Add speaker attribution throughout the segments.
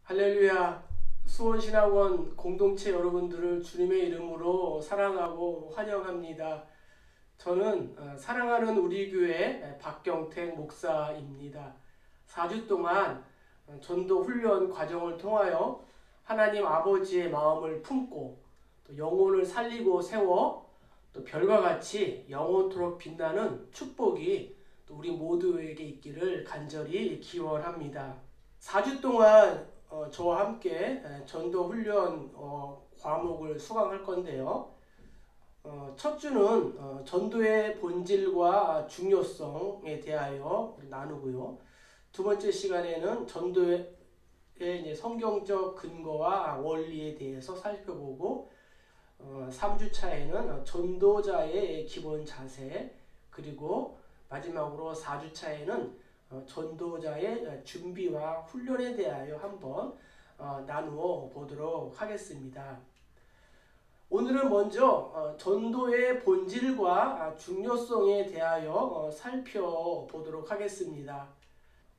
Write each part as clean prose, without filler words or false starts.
Speaker 1: 할렐루야. 수원신학원 공동체 여러분들을 주님의 이름으로 사랑하고 환영합니다. 저는 사랑하는 우리 교회 박경택 목사입니다. 4주 동안 전도 훈련 과정을 통하여 하나님 아버지의 마음을 품고 또 영혼을 살리고 세워 또 별과 같이 영원토록 빛나는 축복이 또 우리 모두에게 있기를 간절히 기원합니다. 4주 동안 저와 함께 전도 훈련 과목을 수강할 건데요. 첫 주는 전도의 본질과 중요성에 대하여 나누고요. 두 번째 시간에는 전도의 성경적 근거와 원리에 대해서 살펴보고 3주 차에는 전도자의 기본 자세, 그리고 마지막으로 4주 차에는 전도자의 준비와 훈련에 대하여 한번 나누어 보도록 하겠습니다. 오늘은 먼저 전도의 본질과 중요성에 대하여 살펴보도록 하겠습니다.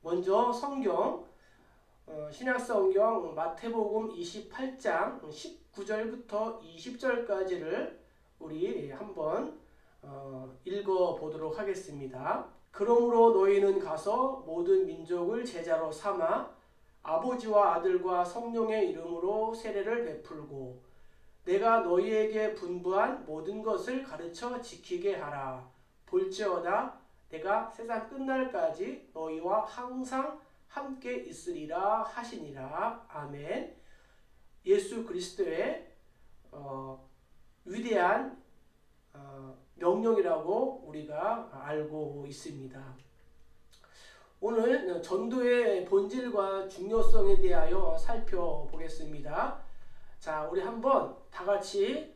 Speaker 1: 먼저 성경, 신약성경 마태복음 28장 19절부터 20절까지를 우리 한번 읽어보도록 하겠습니다. 그러므로 너희는 가서 모든 민족을 제자로 삼아 아버지와 아들과 성령의 이름으로 세례를 베풀고 내가 너희에게 분부한 모든 것을 가르쳐 지키게 하라. 볼지어다 내가 세상 끝날까지 너희와 항상 함께 있으리라 하시니라. 아멘. 예수 그리스도의 위대한 명령이라고 우리가 알고 있습니다. 오늘 전도의 본질과 중요성에 대하여 살펴보겠습니다. 자, 우리 한번 다 같이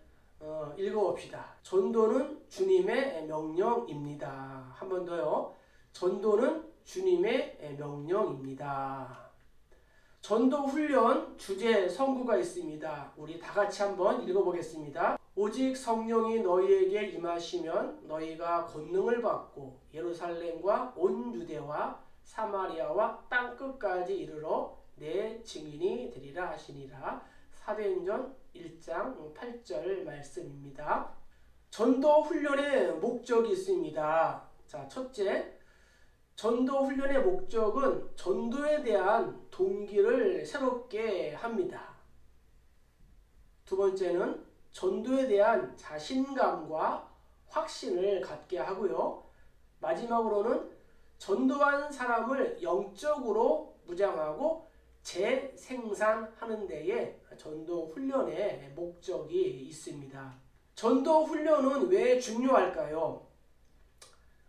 Speaker 1: 읽어봅시다. 전도는 주님의 명령입니다. 한 번 더요. 전도는 주님의 명령입니다. 전도 훈련 주제 성구가 있습니다. 우리 다 같이 한번 읽어보겠습니다. 오직 성령이 너희에게 임하시면 너희가 권능을 받고 예루살렘과 온 유대와 사마리아와 땅끝까지 이르러 내 증인이 되리라 하시니라. 사도행전 1장 8절 말씀입니다. 전도 훈련의 목적이 있습니다. 자, 첫째, 전도 훈련의 목적은 전도에 대한 동기를 새롭게 합니다. 두 번째는 전도에 대한 자신감과 확신을 갖게 하고요. 마지막으로는 전도한 사람을 영적으로 무장하고 재생산하는 데에 전도 훈련의 목적이 있습니다. 전도 훈련은 왜 중요할까요?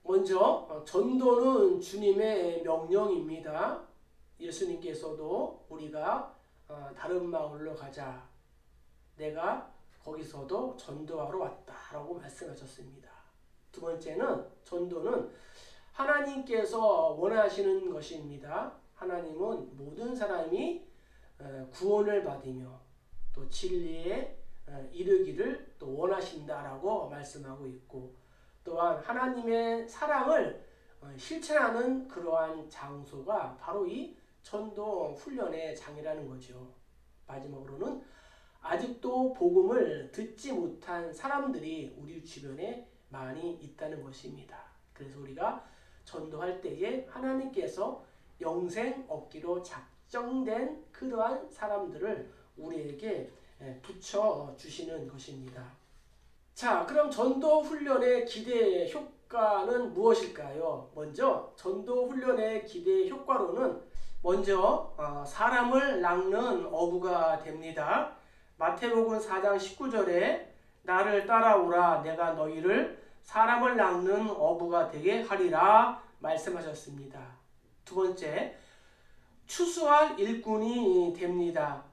Speaker 1: 먼저 전도는 주님의 명령입니다. 예수님께서도 우리가 다른 마을로 가자. 내가 거기서도 전도하러 왔다라고 말씀하셨습니다. 두 번째는 전도는 하나님께서 원하시는 것입니다. 하나님은 모든 사람이 구원을 받으며 또 진리에 이르기를 또 원하신다라고 말씀하고 있고, 또한 하나님의 사랑을 실천하는 그러한 장소가 바로 이 전도 훈련의 장이라는 거죠. 마지막으로는 아직도 복음을 듣지 못한 사람들이 우리 주변에 많이 있다는 것입니다. 그래서 우리가 전도할 때에 하나님께서 영생 얻기로 작정된 그러한 사람들을 우리에게 붙여주시는 것입니다. 자, 그럼 전도 훈련의 기대 효과는 무엇일까요? 먼저 전도 훈련의 기대 효과로는 먼저 사람을 낚는 어부가 됩니다. 마태복음 4장 19절에 나를 따라오라 내가 너희를 사람을 낚는 어부가 되게 하리라 말씀하셨습니다. 두 번째, 추수할 일꾼이 됩니다.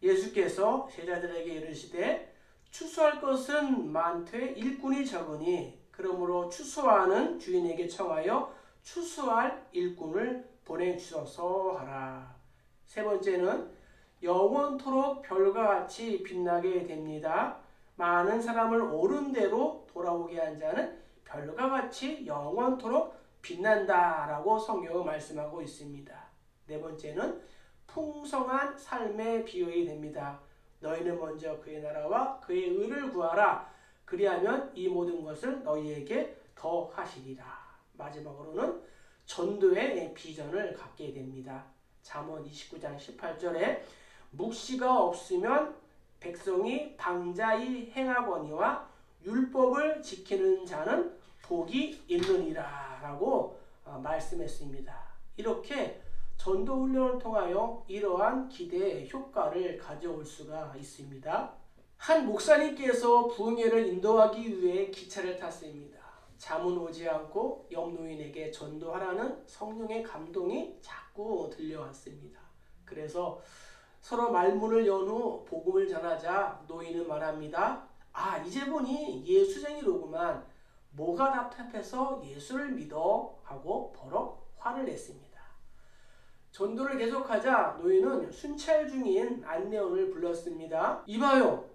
Speaker 1: 예수께서 제자들에게 이르시되 추수할 것은 많되 일꾼이 적으니 그러므로 추수하는 주인에게 청하여 추수할 일꾼을 보내주소서 하라. 세 번째는 영원토록 별과 같이 빛나게 됩니다. 많은 사람을 옳은 대로 돌아오게 한 자는 별과 같이 영원토록 빛난다라고 성경은 말씀하고 있습니다. 네 번째는 풍성한 삶의 비유가 됩니다. 너희는 먼저 그의 나라와 그의 의를 구하라. 그리하면 이 모든 것을 너희에게 더하시리라. 마지막으로는 전도의 비전을 갖게 됩니다. 잠언 29장 18절에 묵시가 없으면 백성이 방자히 행하거니와 율법을 지키는 자는 복이 있느니라 라고 말씀했습니다. 이렇게 전도훈련을 통하여 이러한 기대의 효과를 가져올 수가 있습니다. 한 목사님께서 부흥회를 인도하기 위해 기차를 탔습니다. 잠은 오지 않고 옆 노인에게 전도하라는 성령의 감동이 자꾸 들려왔습니다. 그래서 서로 말문을 연 후 복음을 전하자 노인은 말합니다. 아, 이제 보니 예수쟁이로구만. 뭐가 답답해서 예수를 믿어? 하고 버럭 화를 냈습니다. 전도를 계속하자 노인은 순찰 중인 안내원을 불렀습니다. 이봐요.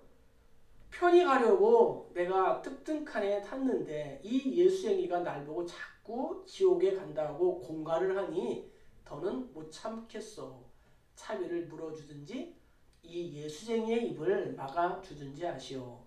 Speaker 1: 편히 가려고 내가 특등칸에 탔는데 이 예수쟁이가 날 보고 자꾸 지옥에 간다고 공갈을 하니 더는 못 참겠어. 차비를 물어주든지 이 예수쟁이의 입을 막아주든지 하시오.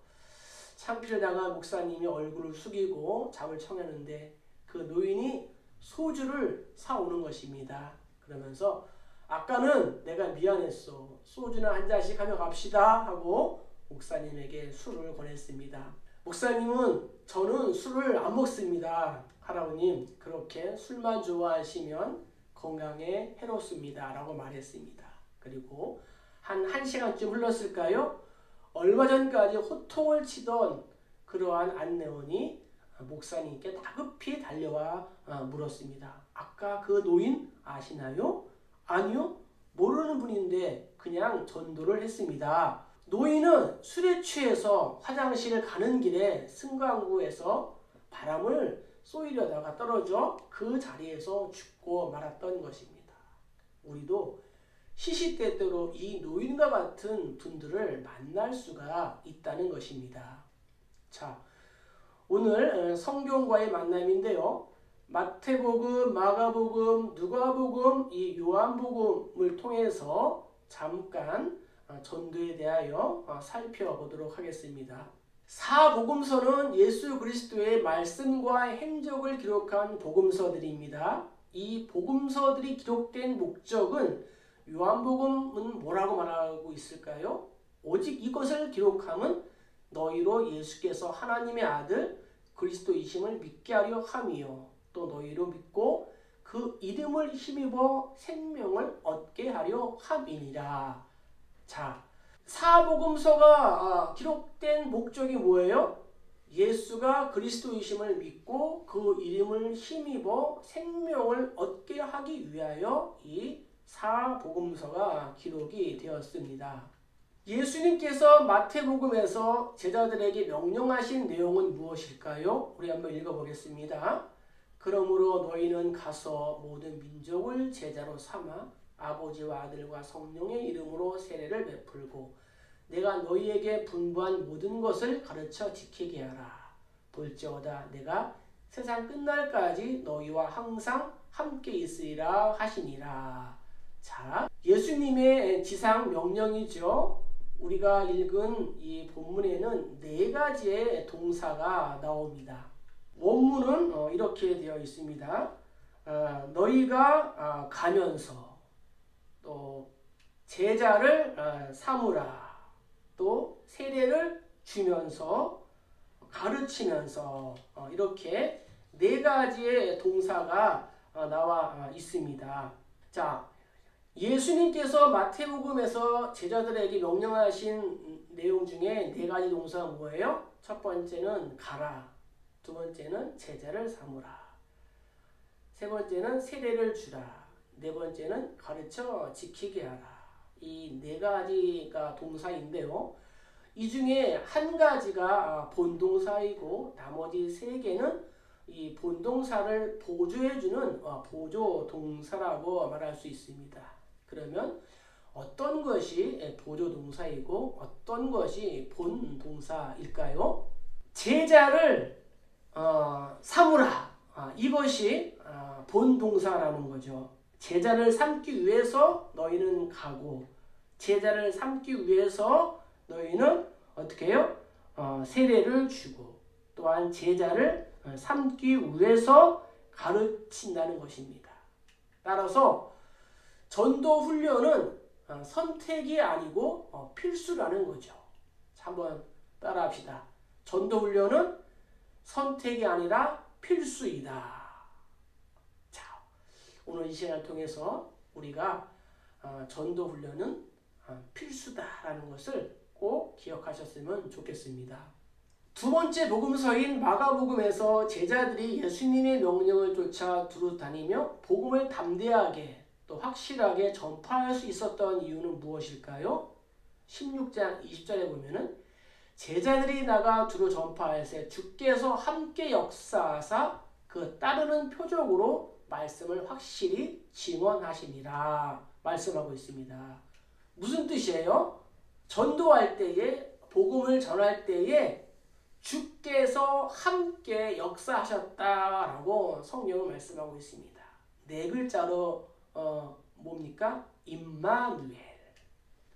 Speaker 1: 참피를 당한 목사님이 얼굴을 숙이고 잠을 청했는데 그 노인이 소주를 사오는 것입니다. 그러면서 아까는 내가 미안했어. 소주나 한 잔씩 하며 갑시다 하고 목사님에게 술을 권했습니다. 목사님은 저는 술을 안 먹습니다. 할아버님 그렇게 술만 좋아하시면 건강에 해롭습니다 라고 말했습니다. 그리고 한 1시간쯤 흘렀을까요? 얼마 전까지 호통을 치던 그러한 안내원이 목사님께 다급히 달려와 물었습니다. 아까 그 노인 아시나요? 아니요. 모르는 분인데 그냥 전도를 했습니다. 노인은 술에 취해서 화장실을 가는 길에 승강구에서 바람을 쏘이려다가 떨어져 그 자리에서 죽고 말았던 것입니다. 우리도 시시때때로 이 노인과 같은 분들을 만날 수가 있다는 것입니다. 자, 오늘 성경과의 만남인데요. 마태복음, 마가복음, 누가복음, 이 요한복음을 통해서 잠깐 전도에 대하여 살펴보도록 하겠습니다. 사복음서는 예수 그리스도의 말씀과 행적을 기록한 복음서들입니다. 이 복음서들이 기록된 목적은 요한복음은 뭐라고 말하고 있을까요? 오직 이것을 기록함은 너희로 예수께서 하나님의 아들 그리스도이심을 믿게 하려 함이요 또 너희로 믿고 그 이름을 힘입어 생명을 얻게 하려 함이니라. 자, 사복음서가 기록된 목적이 뭐예요? 예수가 그리스도이심을 믿고 그 이름을 힘입어 생명을 얻게 하기 위하여 이 사복음서가 기록이 되었습니다. 예수님께서 마태복음에서 제자들에게 명령하신 내용은 무엇일까요? 우리 한번 읽어보겠습니다. 그러므로 너희는 가서 모든 민족을 제자로 삼아 아버지와 아들과 성령의 이름으로 세례를 베풀고 내가 너희에게 분부한 모든 것을 가르쳐 지키게 하라. 볼지어다 내가 세상 끝날까지 너희와 항상 함께 있으리라 하시니라. 자, 예수님의 지상 명령이죠. 우리가 읽은 이 본문에는 4가지의 동사가 나옵니다. 원문은 이렇게 되어 있습니다. 너희가 가면서 또 제자를 삼으라. 또 세례를 주면서 가르치면서 이렇게 4가지의 동사가 나와 있습니다. 자, 예수님께서 마태복음에서 제자들에게 명령하신 내용 중에 4가지 동사가 뭐예요? 첫 번째는 가라. 두 번째는 제자를 삼으라. 세 번째는 세례를 주라. 네 번째는 가르쳐 지키게 하라. 이 4가지가 동사인데요. 이 중에 한 가지가 본동사이고 나머지 3개는 이 본동사를 보조해주는 보조동사라고 말할 수 있습니다. 그러면 어떤 것이 보조동사이고 어떤 것이 본동사일까요? 제자를 삼으라. 이것이 본동사라는 거죠. 제자를 삼기 위해서 너희는 가고 제자를 삼기 위해서 너희는 어떻게 해요? 세례를 주고 또한 제자를 삼기 위해서 가르친다는 것입니다. 따라서 전도 훈련은 선택이 아니고 필수라는 거죠. 자, 한번 따라합시다. 전도 훈련은 선택이 아니라 필수이다. 자, 오늘 이 시간을 통해서 우리가 전도 훈련은 필수다라는 것을 꼭 기억하셨으면 좋겠습니다. 두 번째 복음서인 마가복음에서 제자들이 예수님의 명령을 쫓아 두루 다니며 복음을 담대하게 또 확실하게 전파할 수 있었던 이유는 무엇일까요? 16장 20절에 보면은 제자들이 나가 두루 전파할새 주께서 함께 역사하사 그 따르는 표적으로 말씀을 확실히 증언하시니라 말씀하고 있습니다. 무슨 뜻이에요? 전도할 때에 복음을 전할 때에 주께서 함께 역사하셨다라고 성경은 말씀하고 있습니다. 네 글자로 뭡니까? 임마누엘.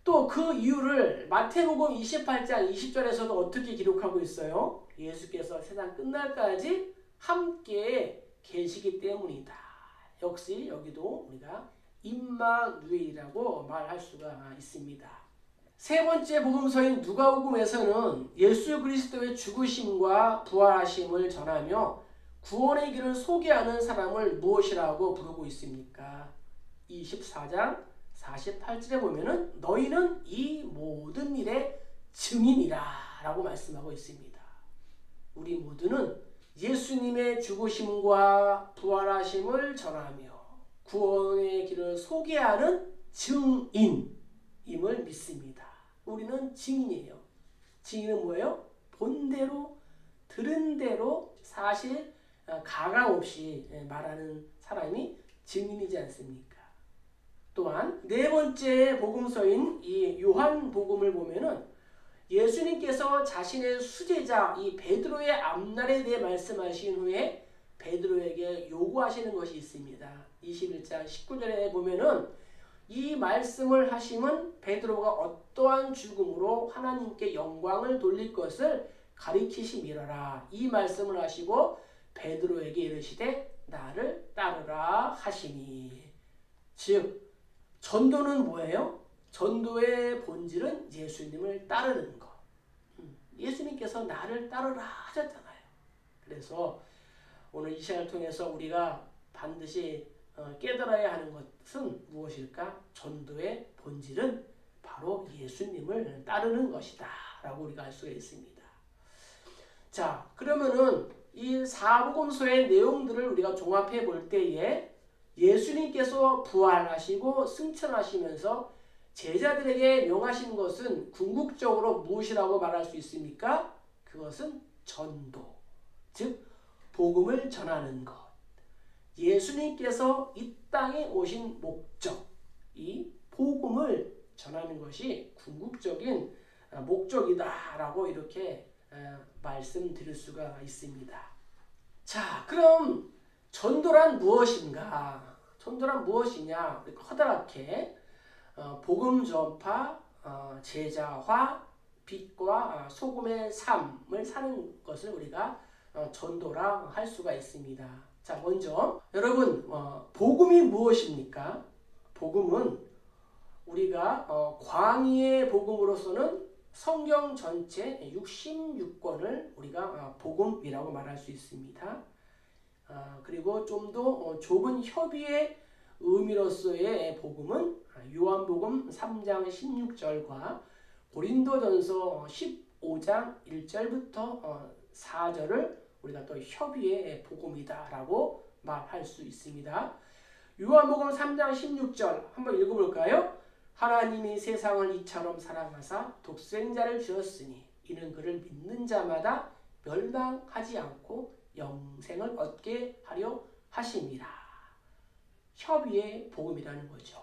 Speaker 1: 또 그 이유를 마태복음 28장 20절에서도 어떻게 기록하고 있어요? 예수께서 세상 끝날까지 함께 계시기 때문이다. 역시 여기도 우리가 임마누엘이라고 말할 수가 있습니다. 세 번째 복음서인 누가복음에서는 예수 그리스도의 죽으심과 부활하심을 전하며 구원의 길을 소개하는 사람을 무엇이라고 부르고 있습니까? 24장 48절에 보면은 너희는 이 모든 일의 증인이라 라고 말씀하고 있습니다. 우리 모두는 예수님의 죽으심과 부활하심을 전하며 구원의 길을 소개하는 증인임을 믿습니다. 우리는 증인이에요. 증인은 뭐예요? 본 대로 들은 대로 사실 가감 없이 말하는 사람이 증인이지 않습니까? 또한 네 번째 복음서인 이 요한복음을 보면은 예수님께서 자신의 수제자 이 베드로의 앞날에 대해 말씀하신 후에 베드로에게 요구하시는 것이 있습니다. 21장 19절에 보면은 이 말씀을 하심은 베드로가 어떠한 죽음으로 하나님께 영광을 돌릴 것을 가리키심이라. 이 말씀을 하시고 베드로에게 이르시되 나를 따르라 하시니. 즉 전도는 뭐예요? 전도의 본질은 예수님을 따르는 것. 예수님께서 나를 따르라 하셨잖아요. 그래서 오늘 이 시간을 통해서 우리가 반드시 깨달아야 하는 것은 무엇일까? 전도의 본질은 바로 예수님을 따르는 것이다 라고 우리가 알 수가 있습니다. 자, 그러면은 이 사복음서의 내용들을 우리가 종합해 볼 때에 예수님께서 부활하시고 승천하시면서 제자들에게 명하신 것은 궁극적으로 무엇이라고 말할 수 있습니까? 그것은 전도, 즉 복음을 전하는 것. 예수님께서 이 땅에 오신 목적, 이 복음을 전하는 것이 궁극적인 목적이다라고 이렇게 말씀드릴 수가 있습니다. 자, 그럼 전도란 무엇인가? 전도란 무엇이냐? 커다랗게 복음 전파, 제자화, 빛과 소금의 삶을 사는 것을 우리가 전도라 할 수가 있습니다. 자, 먼저 여러분 복음이 무엇입니까? 복음은 우리가 광의의 복음으로서는 성경 전체 66권을 우리가 복음이라고 말할 수 있습니다. 그리고 좀 더 좁은 협의의 의미로서의 복음은 요한복음 3장 16절과 고린도전서 15장 1절부터 4절을 우리가 또 협의의 복음이다라고 말할 수 있습니다. 요한복음 3장 16절 한번 읽어볼까요? 하나님이 세상을 이처럼 사랑하사 독생자를 주었으니 이는 그를 믿는 자마다 멸망하지 않고 영생을 얻게 하려 하심이라. 협의의 복음이라는 거죠.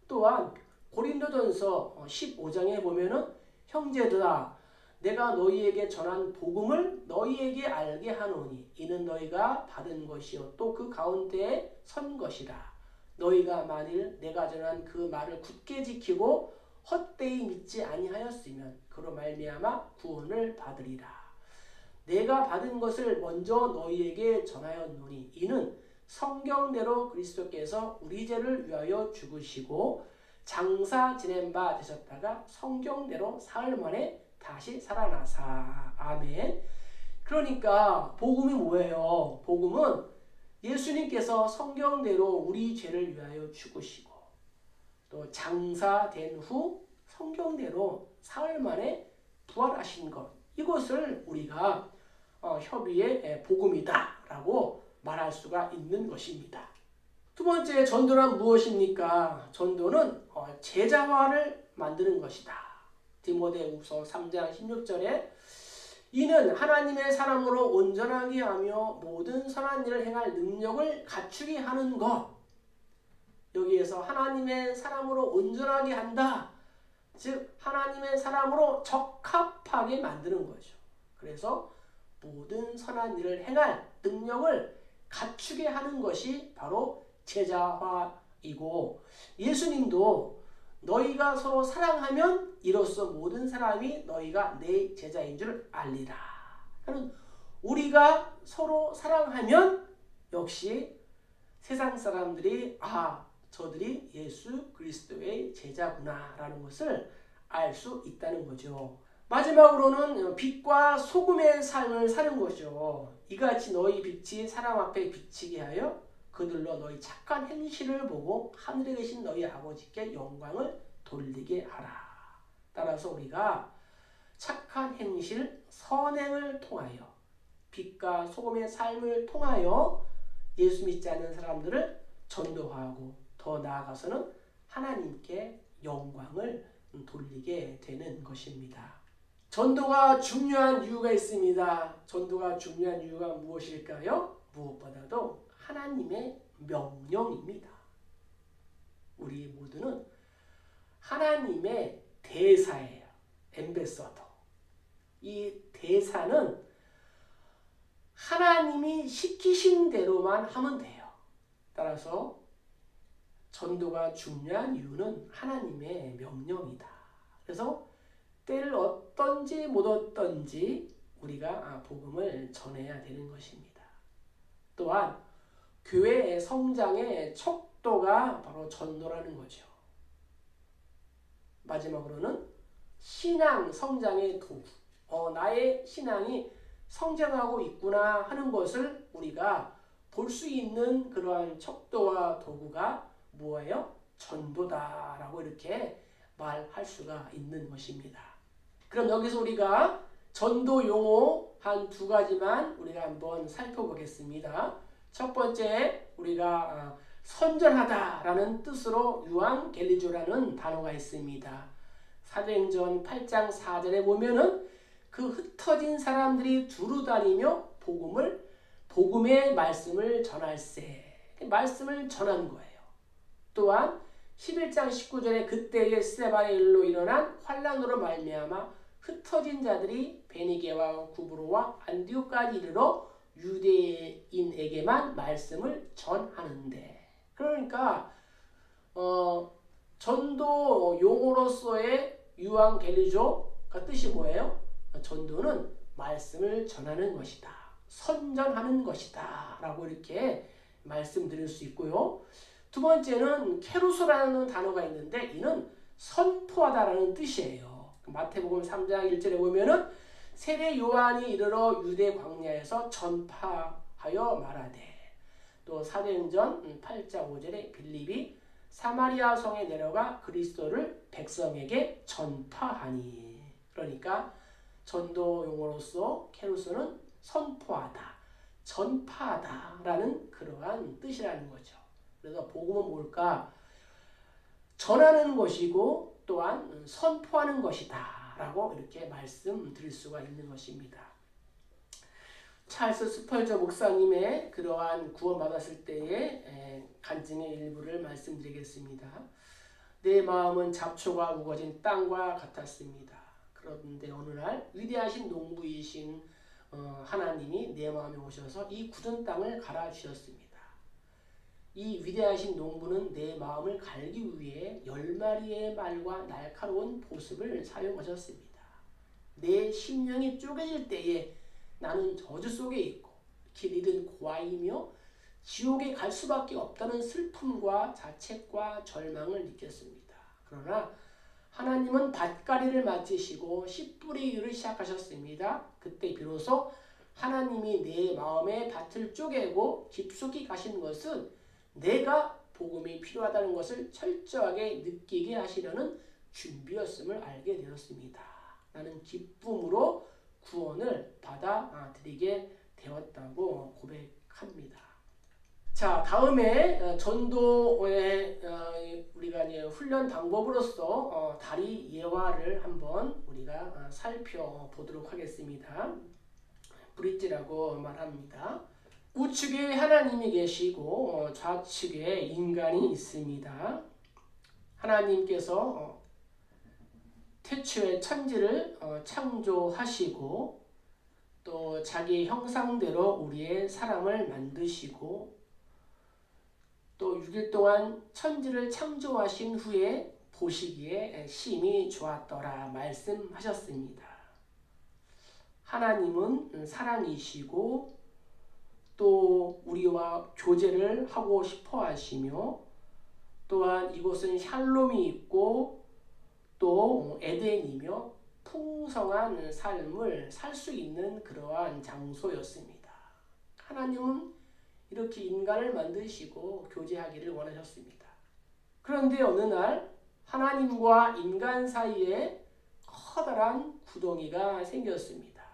Speaker 1: 또한 고린도전서 15장에 보면은 형제들아 내가 너희에게 전한 복음을 너희에게 알게 하노니 이는 너희가 받은 것이요 또 그 가운데에 선 것이라. 너희가 만일 내가 전한 그 말을 굳게 지키고 헛되이 믿지 아니하였으면 그로 말미암아 구원을 받으리라. 내가 받은 것을 먼저 너희에게 전하였노니 이는 성경대로 그리스도께서 우리 죄를 위하여 죽으시고 장사 지낸 바 되셨다가 성경대로 사흘 만에 다시 살아나사. 아멘. 그러니까 복음이 뭐예요? 복음은 예수님께서 성경대로 우리 죄를 위하여 죽으시고 또 장사된 후 성경대로 사흘 만에 부활하신 것, 이것을 우리가 협의의 복음이다 라고 말할 수가 있는 것입니다. 두 번째, 전도란 무엇입니까? 전도는 제자화를 만드는 것이다. 디모데후서 3장 16절에 이는 하나님의 사람으로 온전하게 하며 모든 선한 일을 행할 능력을 갖추게 하는 것. 여기에서 하나님의 사람으로 온전하게 한다. 즉 하나님의 사람으로 적합하게 만드는 거죠. 그래서 모든 선한 일을 행할 능력을 갖추게 하는 것이 바로 제자화이고, 예수님도 너희가 서로 사랑하면 이로써 모든 사람이 너희가 내 제자인 줄 알리라. 우리가 서로 사랑하면 역시 세상 사람들이 저들이 예수 그리스도의 제자구나 라는 것을 알 수 있다는 거죠. 마지막으로는 빛과 소금의 삶을 사는 거죠. 이같이 너희 빛이 사람 앞에 비치게 하여 그들로 너희 착한 행실을 보고 하늘에 계신 너희 아버지께 영광을 돌리게 하라. 따라서 우리가 착한 행실, 선행을 통하여 빛과 소금의 삶을 통하여 예수 믿지 않는 사람들을 전도하고 더 나아가서는 하나님께 영광을 돌리게 되는 것입니다. 전도가 중요한 이유가 있습니다. 전도가 중요한 이유가 무엇일까요? 무엇보다도 하나님의 명령입니다. 우리 모두는 하나님의 대사예요. 엠베서더. 이 대사는 하나님이 시키신 대로만 하면 돼요. 따라서 전도가 중요한 이유는 하나님의 명령이다. 그래서 때를 어떤지 못 어떤지 우리가 복음을 전해야 되는 것입니다. 또한 교회의 성장의 척도가 바로 전도라는 거죠. 마지막으로는 신앙 성장의 도구. 나의 신앙이 성장하고 있구나 하는 것을 우리가 볼 수 있는 그러한 척도와 도구가 뭐예요? 전도다라고 이렇게 말할 수가 있는 것입니다. 그럼 여기서 우리가 전도 용어 한 두 가지만 우리가 한번 살펴보겠습니다. 첫 번째, 우리가 선전하다라는 뜻으로 유앙겔리조라는 단어가 있습니다. 사도행전 8장 4절에 보면은 그 흩어진 사람들이 두루 다니며 복음의 말씀을 전할세. 말씀을 전한 거예요. 또한 11장 19절에 그때의 스데반의 일로 일어난 환난으로 말미암아 흩어진 자들이 베니게와 구브로와 안디옥까지 이르러 유대인에게만 말씀을 전하는데, 그러니까 전도 용어로서의 유앙겔리조가 뜻이 뭐예요? 전도는 말씀을 전하는 것이다. 선전하는 것이다. 라고 이렇게 말씀드릴 수 있고요. 두 번째는 케루소라는 단어가 있는데 이는 선포하다라는 뜻이에요. 마태복음 3장 1절에 보면은 세례 요한이 이르러 유대 광야에서 전파하여 말하되, 또 사도행전 8장 5절에 빌립이 사마리아 성에 내려가 그리스도를 백성에게 전파하니. 그러니까 전도 용어로서 케루소는 선포하다, 전파하다라는 그러한 뜻이라는 거죠. 그래서 복음은 뭘까? 전하는 것이고 또한 선포하는 것이다 라고 이렇게 말씀드릴 수가 있는 것입니다. 찰스 스펄저 목사님의 그러한 구원받았을 때의 간증의 일부를 말씀드리겠습니다. 내 마음은 잡초가 우거진 땅과 같았습니다. 그런데 어느 날 위대하신 농부이신 하나님이 내 마음에 오셔서 이 굳은 땅을 갈아주셨습니다. 이 위대하신 농부는 내 마음을 갈기 위해 10마리의 말과 날카로운 보습을 사용하셨습니다. 내 심령이 쪼개질 때에 나는 저주 속에 있고 길 잃은 고아이며 지옥에 갈 수밖에 없다는 슬픔과 자책과 절망을 느꼈습니다. 그러나 하나님은 밭가리를 맡으시고 씨 뿌리기를 시작하셨습니다. 그때 비로소 하나님이 내 마음의 밭을 쪼개고 깊숙이 가신 것은 내가 복음이 필요하다는 것을 철저하게 느끼게 하시려는 준비였음을 알게 되었습니다. 나는 기쁨으로 구원을 받아들이게 되었다고 고백합니다. 자, 다음에 전도의 우리가 이제 훈련 방법으로서 다리 예화를 한번 우리가 살펴보도록 하겠습니다. 브릿지라고 말합니다. 우측에 하나님이 계시고 좌측에 인간이 있습니다. 하나님께서 태초에 천지를 창조하시고 또 자기 형상대로 우리의 사람을 만드시고 또 6일 동안 천지를 창조하신 후에 보시기에 심히 좋았더라 말씀하셨습니다. 하나님은 사랑이시고 또 우리와 교제를 하고 싶어 하시며 또한 이곳은 샬롬이 있고 또 에덴이며 풍성한 삶을 살 수 있는 그러한 장소였습니다. 하나님은 이렇게 인간을 만드시고 교제하기를 원하셨습니다. 그런데 어느 날 하나님과 인간 사이에 커다란 구덩이가 생겼습니다.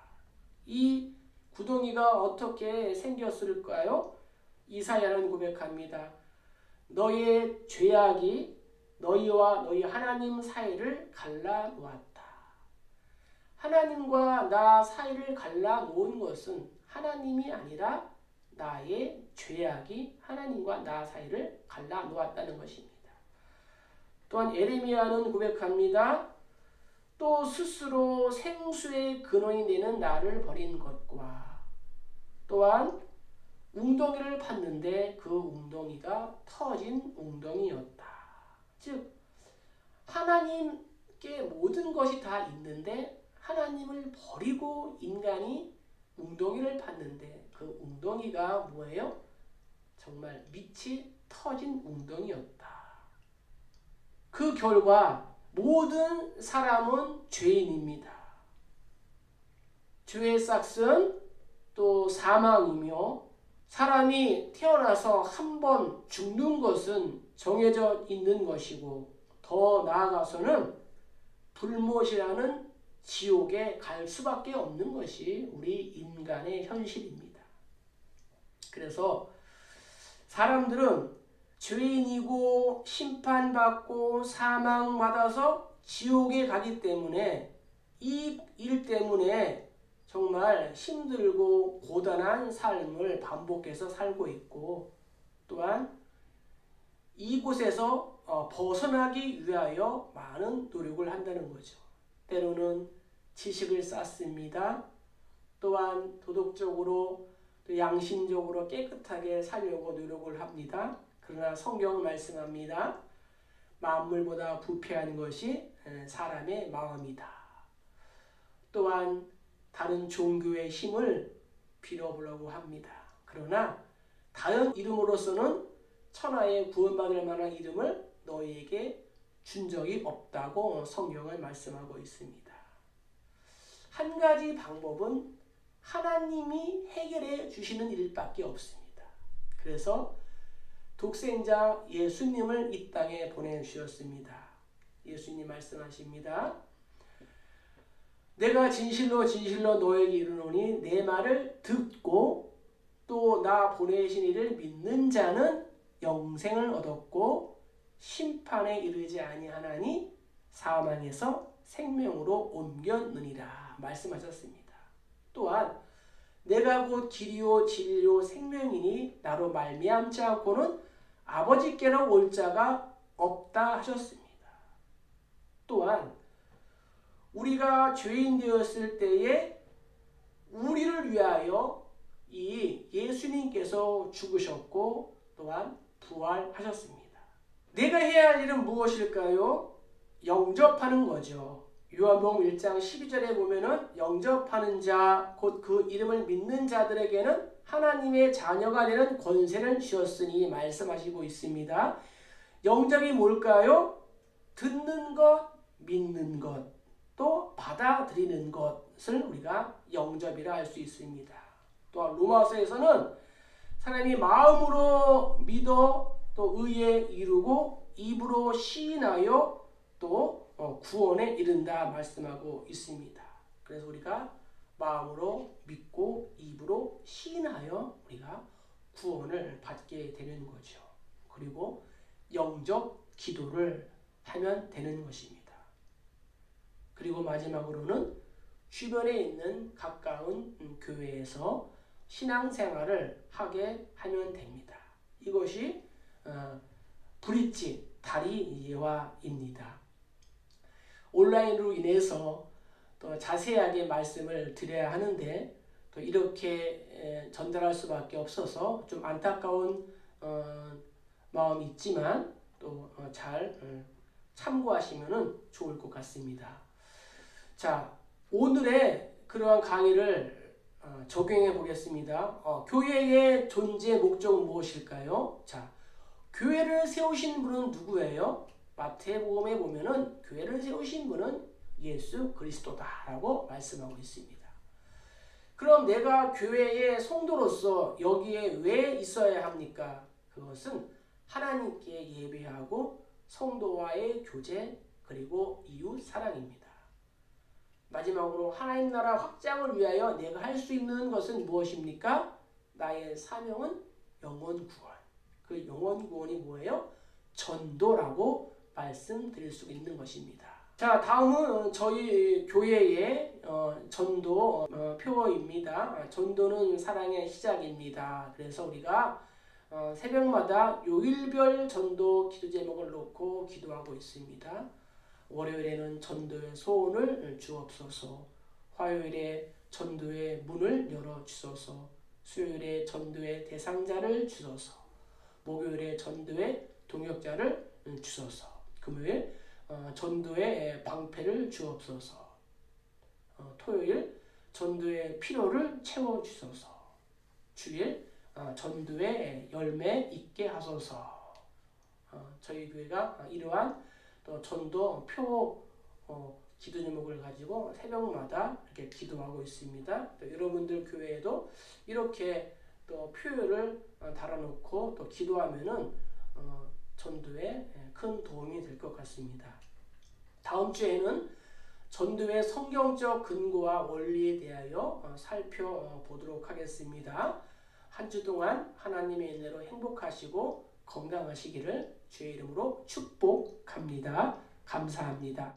Speaker 1: 이 구덩이가 어떻게 생겼을까요? 이사야는 고백합니다. 너의 죄악이 너희와 너희 하나님 사이를 갈라놓았다. 하나님과 나 사이를 갈라놓은 것은 하나님이 아니라 나의 죄악이 하나님과 나 사이를 갈라놓았다는 것입니다. 또한 에레미야는 고백합니다. 또 스스로 생수의 근원이 되는 나를 버린 것과 또한 웅덩이를 팠는데 그 웅덩이가 터진 웅덩이였다. 즉 하나님께 모든 것이 다 있는데 하나님을 버리고 인간이 웅덩이를 팠는데 그 웅덩이가 뭐예요? 정말 밑이 터진 웅덩이였다. 그 결과 모든 사람은 죄인입니다. 죄의 싹은 또 사망이며 사람이 태어나서 한 번 죽는 것은 정해져 있는 것이고 더 나아가서는 불못이라는 지옥에 갈 수밖에 없는 것이 우리 인간의 현실입니다. 그래서 사람들은 죄인이고 심판받고 사망받아서 지옥에 가기 때문에 이 일 때문에 정말 힘들고 고단한 삶을 반복해서 살고 있고 또한 이곳에서 벗어나기 위하여 많은 노력을 한다는 거죠. 때로는 지식을 쌓습니다. 또한 도덕적으로 또 양심적으로 깨끗하게 살려고 노력을 합니다. 그러나 성경은 말씀합니다. 만물보다 부패한 것이 사람의 마음이다. 또한 다른 종교의 힘을 빌어보려고 합니다. 그러나 다른 이름으로서는 천하에 구원받을 만한 이름을 너희에게 준 적이 없다고 성경은 말씀하고 있습니다. 한 가지 방법은 하나님이 해결해 주시는 일밖에 없습니다. 그래서 독생자 예수님을 이 땅에 보내주셨습니다. 예수님 말씀하십니다. 내가 진실로 진실로 너에게 이르노니 내 말을 듣고 또 나 보내신 이를 믿는 자는 영생을 얻었고 심판에 이르지 아니하나니 사망에서 생명으로 옮겼느니라 말씀하셨습니다. 또한 내가 곧 길이요 진리요 생명이니 나로 말미암지 않고는 아버지께로 올 자가 없다 하셨습니다. 또한 우리가 죄인 되었을 때에 우리를 위하여 이 예수님께서 죽으셨고 또한 부활하셨습니다. 내가 해야 할 일은 무엇일까요? 영접하는 거죠. 요한복음 1장 12절에 보면은 영접하는 자, 곧 그 이름을 믿는 자들에게는 하나님의 자녀가 되는 권세를 주었으니 말씀하시고 있습니다. 영접이 뭘까요? 듣는 것, 믿는 것, 또 받아들이는 것을 우리가 영접이라 할 수 있습니다. 또한 로마서에서는 사람이 마음으로 믿어 또 의에 이르고 입으로 시인하여 또 구원에 이른다 말씀하고 있습니다. 그래서 우리가 마음으로 믿고 입으로 시인하여 우리가 구원을 받게 되는 거죠. 그리고 영접 기도를 하면 되는 것입니다. 그리고 마지막으로는 주변에 있는 가까운 교회에서 신앙생활을 하게 하면 됩니다. 이것이 브릿지 다리 예화입니다. 온라인으로 인해서 또 자세하게 말씀을 드려야 하는데 또 이렇게 전달할 수밖에 없어서 좀 안타까운 마음이 있지만 또 잘 참고하시면 좋을 것 같습니다. 자, 오늘의 그러한 강의를 적용해 보겠습니다. 교회의 존재 목적은 무엇일까요? 자, 교회를 세우신 분은 누구예요? 마태복음에 보면은 교회를 세우신 분은 예수 그리스도다라고 말씀하고 있습니다. 그럼 내가 교회의 성도로서 여기에 왜 있어야 합니까? 그것은 하나님께 예배하고 성도와의 교제 그리고 이웃 사랑입니다. 마지막으로 하나님 나라 확장을 위하여 내가 할 수 있는 것은 무엇입니까? 나의 사명은 영혼 구원. 그 영혼 구원이 뭐예요? 전도라고 말씀드릴 수 있는 것입니다. 자, 다음은 저희 교회의 전도 표어입니다. 전도는 사랑의 시작입니다. 그래서 우리가 새벽마다 요일별 전도 기도 제목을 놓고 기도하고 있습니다. 월요일에는 전도의 소원을 주옵소서, 화요일에 전도의 문을 열어주소서, 수요일에 전도의 대상자를 주소서, 목요일에 전도의 동역자를 주소서, 금요일 전도의 방패를 주옵소서, 토요일 전도의 필요를 채워주소서, 주일 전도의 열매 있게 하소서. 저희 교회가 이러한 또 전도 표 기도 제목을 가지고 새벽마다 이렇게 기도하고 있습니다. 또 여러분들 교회에도 이렇게 또 표를 달아놓고 또 기도하면은 전도에 큰 도움이 될 것 같습니다. 다음 주에는 전도의 성경적 근거와 원리에 대하여 살펴보도록 하겠습니다. 한 주 동안 하나님의 은혜로 행복하시고 건강하시기를 주의 이름으로 축복합니다. 감사합니다.